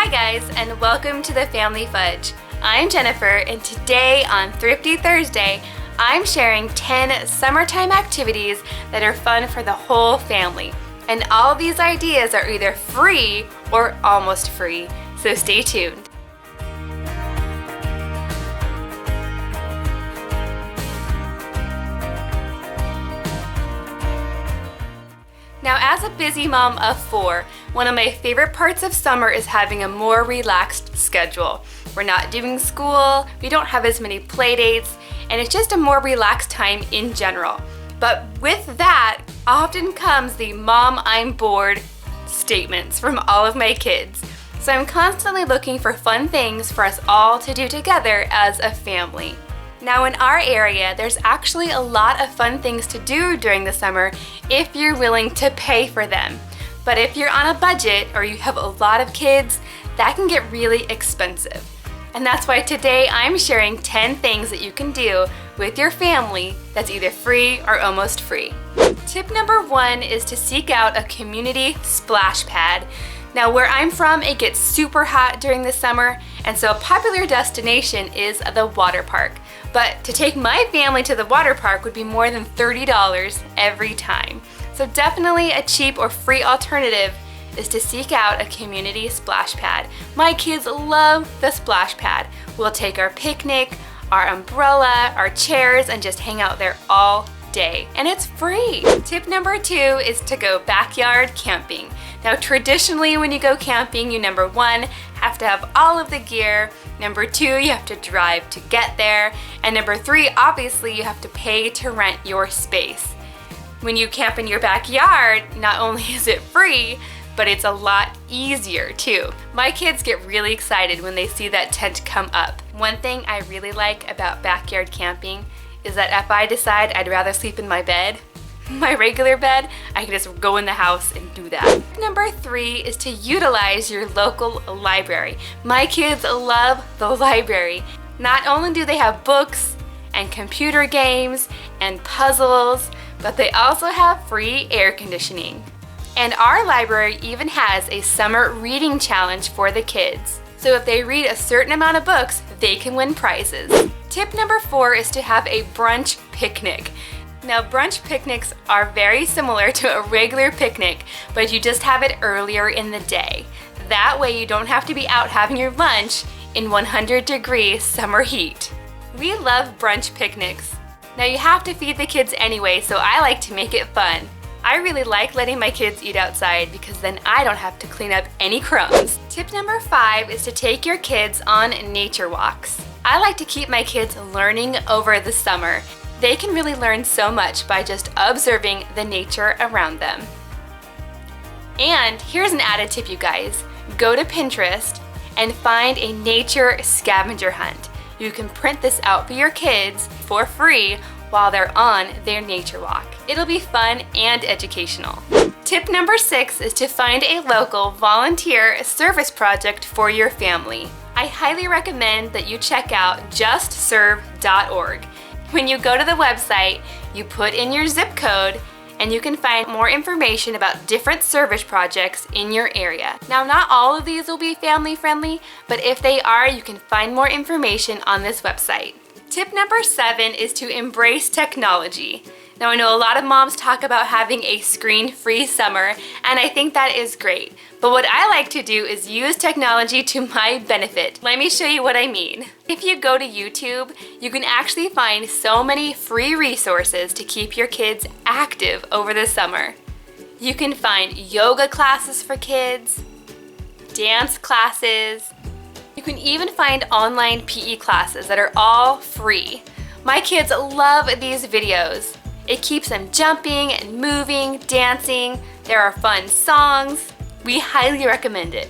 Hi guys, and welcome to the Family Fudge. I'm Jennifer, and today on Thrifty Thursday, I'm sharing 10 summertime activities that are fun for the whole family. And all of these ideas are either free or almost free, so stay tuned. Now, as a busy mom of 4, one of my favorite parts of summer is having a more relaxed schedule. We're not doing school, we don't have as many play dates, and it's just a more relaxed time in general. But with that often comes the "Mom, I'm bored" statements from all of my kids. So I'm constantly looking for fun things for us all to do together as a family. Now in our area, there's actually a lot of fun things to do during the summer if you're willing to pay for them. But if you're on a budget or you have a lot of kids, that can get really expensive. And that's why today I'm sharing 10 things that you can do with your family that's either free or almost free. Tip number 1 is to seek out a community splash pad. Now where I'm from, it gets super hot during the summer, and so a popular destination is the water park. But to take my family to the water park would be more than $30 every time. So definitely a cheap or free alternative is to seek out a community splash pad. My kids love the splash pad. We'll take our picnic, our umbrella, our chairs, and just hang out there all day. And it's free. Tip number 2 is to go backyard camping. Now traditionally when you go camping, you number 1, have to have all of the gear. Number 2, you have to drive to get there. And number 3, obviously you have to pay to rent your space. When you camp in your backyard, not only is it free, but it's a lot easier too. My kids get really excited when they see that tent come up. One thing I really like about backyard camping is that if I decide I'd rather sleep in my bed, my regular bed, I can just go in the house and do that. Number 3 is to utilize your local library. My kids love the library. Not only do they have books and computer games and puzzles, but they also have free air conditioning. And our library even has a summer reading challenge for the kids. So if they read a certain amount of books, they can win prizes. Tip number 4 is to have a brunch picnic. Now brunch picnics are very similar to a regular picnic, but you just have it earlier in the day. That way you don't have to be out having your lunch in 100-degree summer heat. We love brunch picnics. Now you have to feed the kids anyway, so I like to make it fun. I really like letting my kids eat outside because then I don't have to clean up any crumbs. Tip number 5 is to take your kids on nature walks. I like to keep my kids learning over the summer. They can really learn so much by just observing the nature around them. And here's an added tip, you guys. Go to Pinterest and find a nature scavenger hunt. You can print this out for your kids for free while they're on their nature walk. It'll be fun and educational. Tip number 6 is to find a local volunteer service project for your family. I highly recommend that you check out justserve.org. When you go to the website, you put in your zip code and you can find more information about different service projects in your area. Now, not all of these will be family friendly, but if they are, you can find more information on this website. Tip number 7 is to embrace technology. Now, I know a lot of moms talk about having a screen-free summer, and I think that is great. But what I like to do is use technology to my benefit. Let me show you what I mean. If you go to YouTube, you can actually find so many free resources to keep your kids active over the summer. You can find yoga classes for kids, dance classes. You can even find online PE classes that are all free. My kids love these videos. It keeps them jumping and moving, dancing. There are fun songs. We highly recommend it.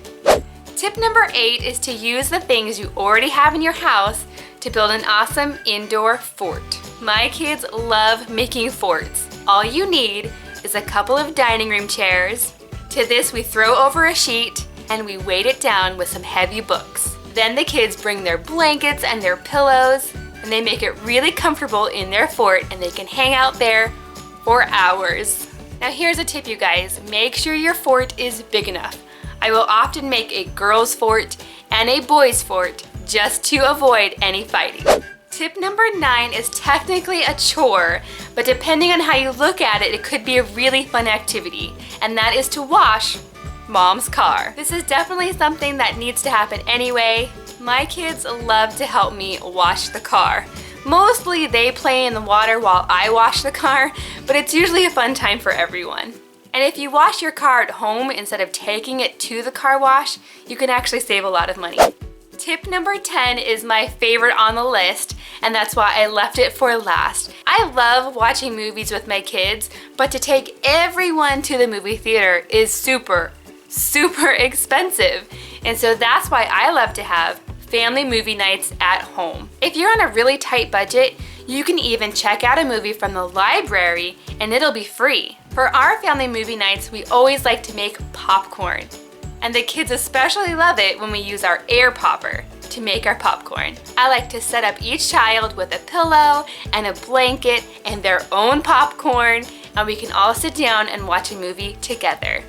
Tip number 8 is to use the things you already have in your house to build an awesome indoor fort. My kids love making forts. All you need is a couple of dining room chairs. To this we throw over a sheet and we weight it down with some heavy books. Then the kids bring their blankets and their pillows, and they make it really comfortable in their fort, and they can hang out there for hours. Now here's a tip, you guys. Make sure your fort is big enough. I will often make a girls' fort and a boys' fort just to avoid any fighting. Tip number 9 is technically a chore, but depending on how you look at it, it could be a really fun activity, and that is to wash Mom's car. This is definitely something that needs to happen anyway. My kids love to help me wash the car. Mostly they play in the water while I wash the car, but it's usually a fun time for everyone. And if you wash your car at home instead of taking it to the car wash, you can actually save a lot of money. Tip number 10 is my favorite on the list, and that's why I left it for last. I love watching movies with my kids, but to take everyone to the movie theater is super expensive. And so that's why I love to have family movie nights at home. If you're on a really tight budget, you can even check out a movie from the library and it'll be free. For our family movie nights, we always like to make popcorn. And the kids especially love it when we use our air popper to make our popcorn. I like to set up each child with a pillow and a blanket and their own popcorn, and we can all sit down and watch a movie together.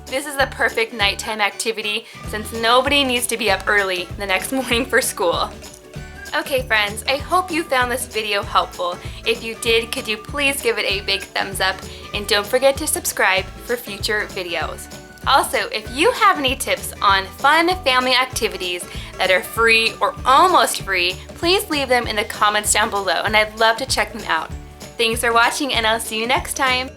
This is the perfect nighttime activity since nobody needs to be up early the next morning for school. Okay friends, I hope you found this video helpful. If you did, could you please give it a big thumbs up, and don't forget to subscribe for future videos. Also, if you have any tips on fun family activities that are free or almost free, please leave them in the comments down below and I'd love to check them out. Thanks for watching and I'll see you next time.